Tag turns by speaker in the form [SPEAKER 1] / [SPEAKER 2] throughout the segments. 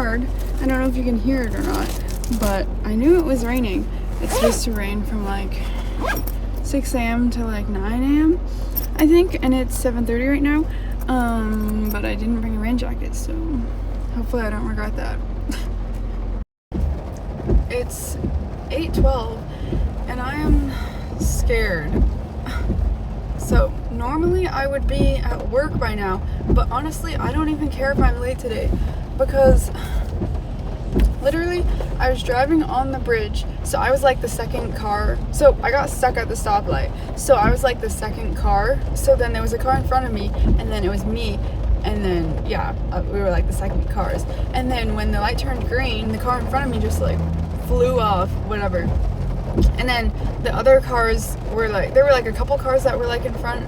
[SPEAKER 1] hard. I don't know if you can hear it or not, but I knew it was raining. It's supposed to rain from like 6 a.m. to like 9 a.m. I think, and it's 7:30 right now. But I didn't bring a rain jacket, so hopefully I don't regret that. It's 8:12 and I am scared. So normally I would be at work by now, but honestly I don't even care if I'm late today, because literally I was driving on the bridge, so I was like the second car. So I got stuck at the stoplight, so I was like the second car. So then there was a car in front of me, and then it was me, and then yeah, we were like the second cars. And then when the light turned green, the car in front of me just like flew off, whatever. And then the other cars were like, there were like a couple cars that were like in front,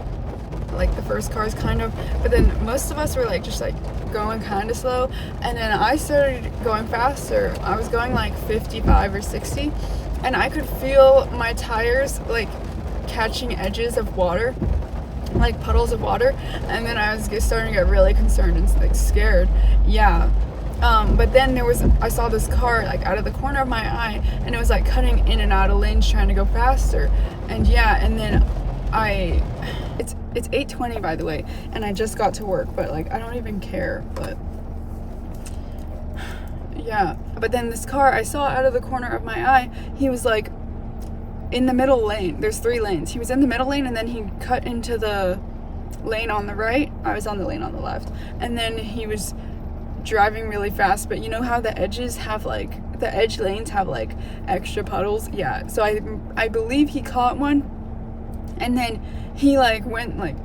[SPEAKER 1] like the first cars kind of, but then most of us were like just like going kind of slow. And then I started going faster. I was going like 55 or 60, and I could feel my tires like catching edges of water, like puddles of water. And then I was starting to get really concerned and like scared. Yeah. But then I saw this car like out of the corner of my eye, and it was like cutting in and out of lanes trying to go faster. And yeah, and then it's 8:20 by the way, and I just got to work, but like I don't even care. But yeah, but then this car I saw out of the corner of my eye, he was like in the middle lane. There's 3 lanes. He was in the middle lane, and then he cut into the lane on the right. I was on the lane on the left, and then he was driving really fast. But you know how the edges have like, the edge lanes have like extra puddles? Yeah, so I believe he caught one, and then he like went like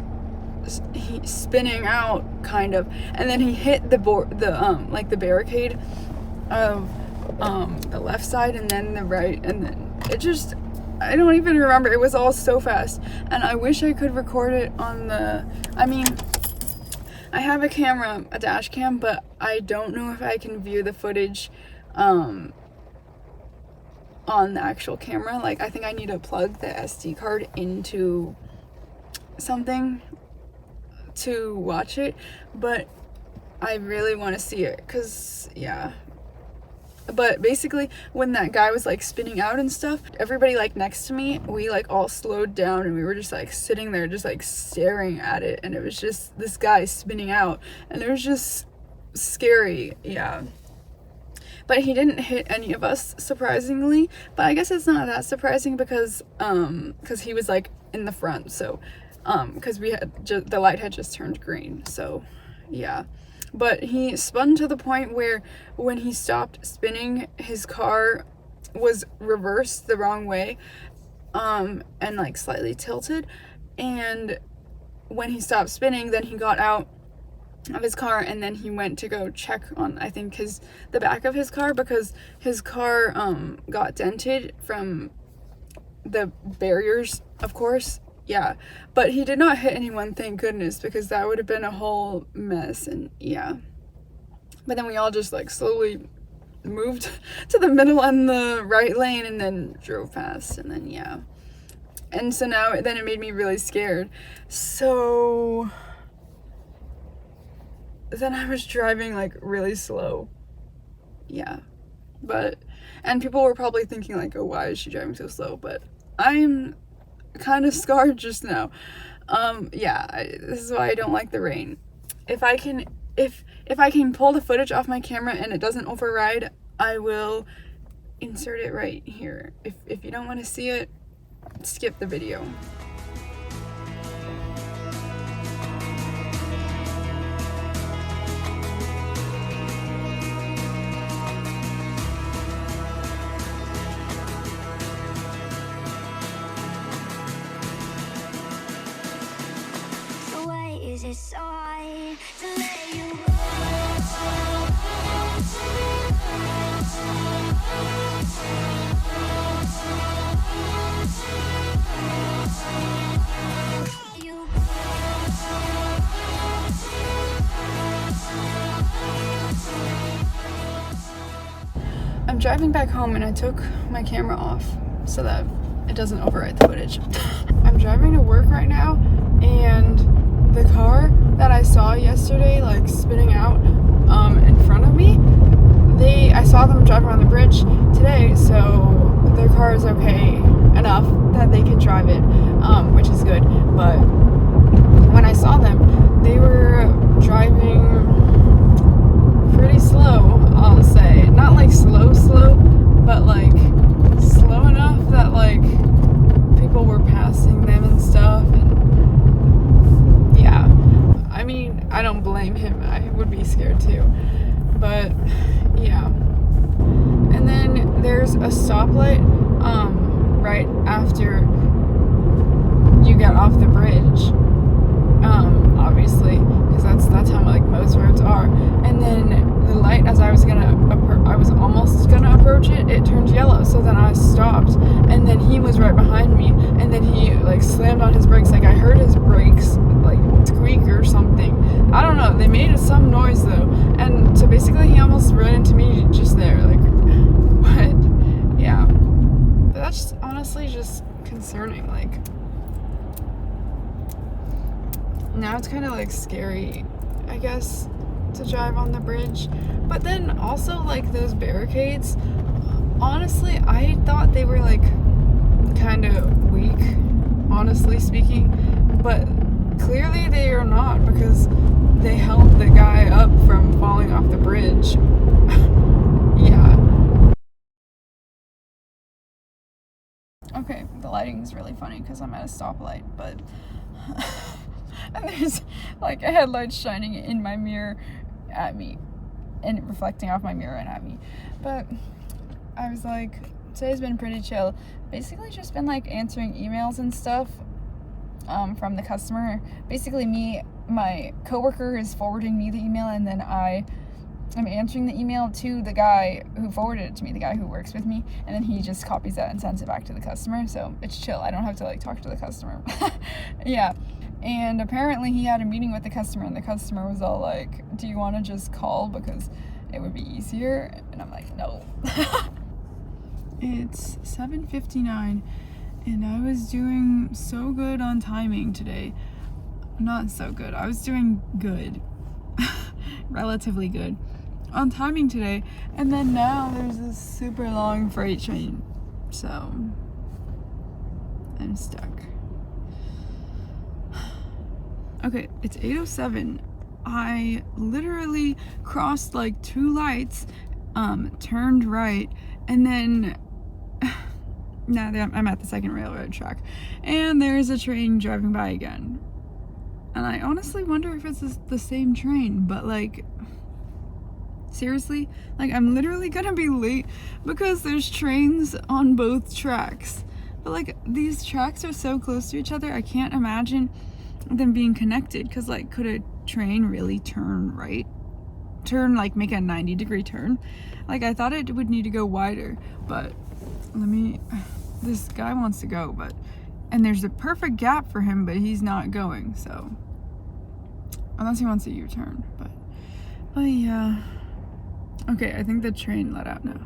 [SPEAKER 1] spinning out kind of, and then he hit the barricade of the left side, and then the right, and then it just, I don't even remember. It was all so fast, and I wish I could record it on the, I mean, I have a camera, a dash cam, but I don't know if I can view the footage on the actual camera. Like, I think I need to plug the SD card into something to watch it, but I really want to see it, because yeah. But basically, when that guy was like spinning out and stuff, everybody like next to me, we like all slowed down, and we were just like sitting there just like staring at it, and it was just this guy spinning out, and it was just scary. Yeah, but he didn't hit any of us, surprisingly. But I guess it's not that surprising, because he was like in the front, so because we had the light had just turned green, so yeah. But he spun to the point where when he stopped spinning, his car was reversed the wrong way, and like slightly tilted. And when he stopped spinning, then he got out of his car, and then he went to go check on, I think, the back of his car, because his car got dented from the barriers, of course. Yeah, but he did not hit anyone, thank goodness, because that would have been a whole mess. And yeah, but then we all just like slowly moved to the middle and the right lane, and then drove past, and then yeah. And so now, then it made me really scared. So then I was driving like really slow. Yeah, and people were probably thinking like, oh, why is she driving so slow? But I'm kind of scarred just now. Yeah, this is why I don't like the rain. If I can pull the footage off my camera and it doesn't override, I will insert it right here. If you don't want to see it, skip the video.
[SPEAKER 2] It's so hard to let you
[SPEAKER 1] I'm driving back home, and I took my camera off so that it doesn't overwrite the footage. I'm driving to work right now, and the car that I saw yesterday like spinning out in front of me, driver on the bridge today, so their car is okay enough that they can drive it, which is good. But when I saw them, they were driving pretty slow, I'll say. Not like slow, but like slow enough that like people were passing them and stuff. And yeah, I mean, I don't blame him. I would be scared too. But yeah. And then there's a stoplight right after you get off the bridge. Obviously, because that's how like most roads are. And then the light, as I was almost gonna approach it, it turned yellow. So then I stopped, and then he was right behind me, and then he like slammed on his brakes. Like I heard his brakes like squeak or something. I don't know. They made some noise though, and so basically he almost ran into me just there. Like what? Yeah, but that's honestly just concerning. Like. Now it's kind of like scary, I guess, to drive on the bridge. But then also like those barricades, honestly, I thought they were like kind of weak, honestly speaking. But clearly they are not, because they held the guy up from falling off the bridge. Yeah. Okay, the lighting is really funny because I'm at a stoplight, but... And there's like a headlight shining in my mirror at me and reflecting off my mirror and at me. But I was like, today's been pretty chill. Basically just been like answering emails and stuff from the customer. Basically my coworker is forwarding me the email, and then I am answering the email to the guy who forwarded it to me, the guy who works with me, and then he just copies that and sends it back to the customer. So it's chill. I don't have to like talk to the customer. Yeah. And apparently he had a meeting with the customer, and the customer was all like, do you want to just call because it would be easier? And I'm like, no. It's 7:59, and I was doing so good on timing today. Not so good. I was doing good. Relatively good on timing today. And then now there's this super long freight train. So I'm stuck. Okay, it's 8:07. I literally crossed like 2 lights, turned right, and then I'm at the second railroad track, and there's a train driving by again. And I honestly wonder if it's the same train, but like, seriously, like I'm literally gonna be late because there's trains on both tracks. But like, these tracks are so close to each other, I can't imagine them being connected, because like, could a train really turn right? Like make a 90-degree turn? Like, I thought it would need to go wider, but this guy wants to go, and there's a perfect gap for him, but he's not going, so unless he wants a U-turn, but yeah. Okay, I think the train let out now.